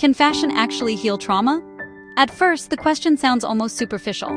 Can fashion actually heal trauma? At first, the question sounds almost superficial.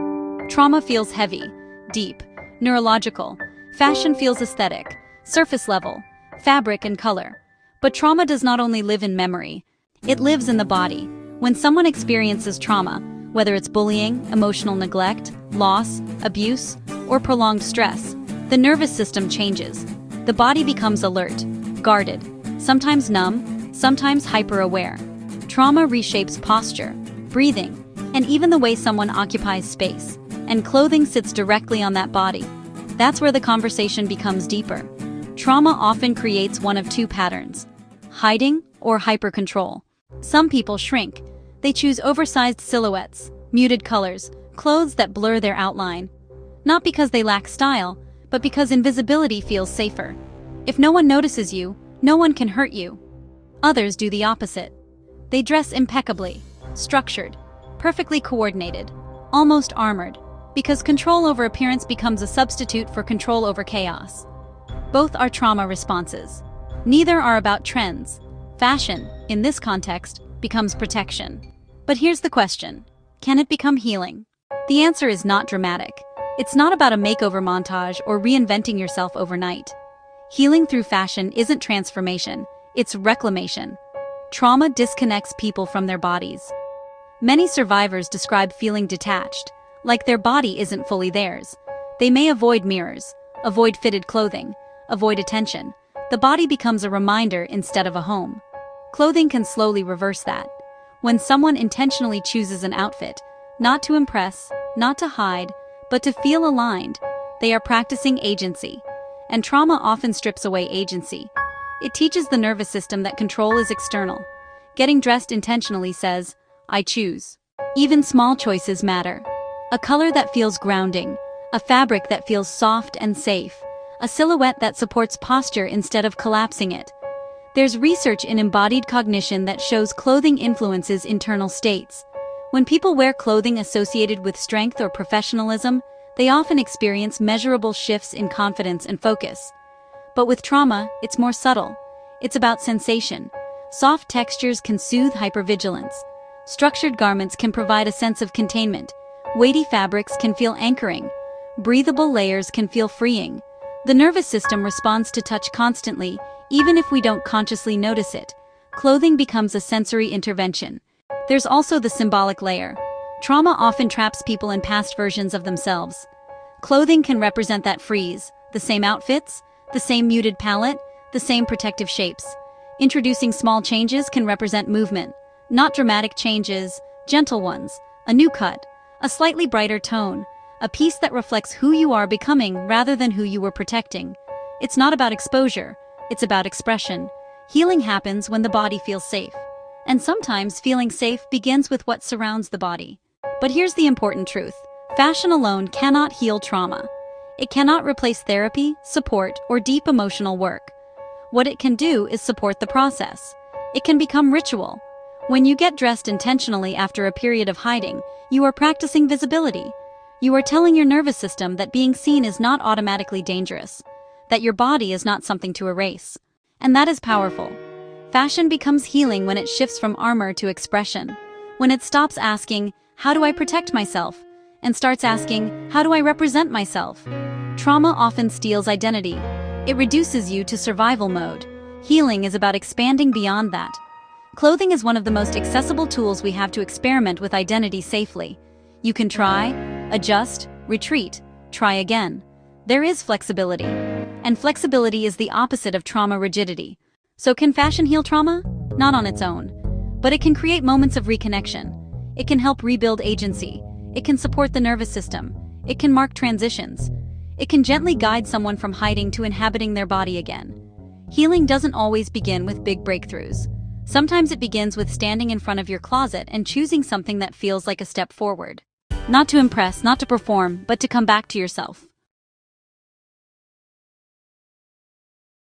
Trauma feels heavy, deep, neurological. Fashion feels aesthetic, surface level, fabric and color. But trauma does not only live in memory, it lives in the body. When someone experiences trauma, whether it's bullying, emotional neglect, loss, abuse, or prolonged stress, the nervous system changes. The body becomes alert, guarded, sometimes numb, sometimes hyper-aware. Trauma reshapes posture, breathing, and even the way someone occupies space. And clothing sits directly on that body. That's where the conversation becomes deeper. Trauma often creates one of two patterns: hiding or hyper-control. Some people shrink. They choose oversized silhouettes, muted colors, clothes that blur their outline. Not because they lack style, but because invisibility feels safer. If no one notices you, no one can hurt you. Others do the opposite. They dress impeccably, structured, perfectly coordinated, almost armored, because control over appearance becomes a substitute for control over chaos. Both are trauma responses. Neither are about trends. Fashion, in this context, becomes protection. But here's the question: can it become healing? The answer is not dramatic. It's not about a makeover montage or reinventing yourself overnight. Healing through fashion isn't transformation, it's reclamation. Trauma disconnects people from their bodies. Many survivors describe feeling detached, like their body isn't fully theirs. They may avoid mirrors, avoid fitted clothing, avoid attention. The body becomes a reminder instead of a home. Clothing can slowly reverse that. When someone intentionally chooses an outfit, not to impress, not to hide, but to feel aligned, they are practicing agency. And trauma often strips away agency. It teaches the nervous system that control is external. Getting dressed intentionally says, I choose. Even small choices matter. A color that feels grounding, a fabric that feels soft and safe, a silhouette that supports posture instead of collapsing it. There's research in embodied cognition that shows clothing influences internal states. When people wear clothing associated with strength or professionalism, they often experience measurable shifts in confidence and focus. But with trauma, it's more subtle. It's about sensation. Soft textures can soothe hypervigilance. Structured garments can provide a sense of containment. Weighty fabrics can feel anchoring. Breathable layers can feel freeing. The nervous system responds to touch constantly, even if we don't consciously notice it. Clothing becomes a sensory intervention. There's also the symbolic layer. Trauma often traps people in past versions of themselves. Clothing can represent that freeze, the same outfits, the same muted palette, the same protective shapes. Introducing small changes can represent movement, not dramatic changes, gentle ones, a new cut, a slightly brighter tone, a piece that reflects who you are becoming rather than who you were protecting. It's not about exposure, it's about expression. Healing happens when the body feels safe. And sometimes feeling safe begins with what surrounds the body. But here's the important truth. Fashion alone cannot heal trauma. It cannot replace therapy, support, or deep emotional work. What it can do is support the process. It can become ritual. When you get dressed intentionally after a period of hiding, you are practicing visibility. You are telling your nervous system that being seen is not automatically dangerous, that your body is not something to erase. And that is powerful. Fashion becomes healing when it shifts from armor to expression. When it stops asking, how do I protect myself? And starts asking, how do I represent myself? Trauma often steals identity. It reduces you to survival mode. Healing is about expanding beyond that. Clothing is one of the most accessible tools we have to experiment with identity safely. You can try, adjust, retreat, try again. There is flexibility. And flexibility is the opposite of trauma rigidity. So can fashion heal trauma? Not on its own. But it can create moments of reconnection. It can help rebuild agency. It can support the nervous system. It can mark transitions. It can gently guide someone from hiding to inhabiting their body again. Healing doesn't always begin with big breakthroughs. Sometimes it begins with standing in front of your closet and choosing something that feels like a step forward. Not to impress, not to perform, but to come back to yourself.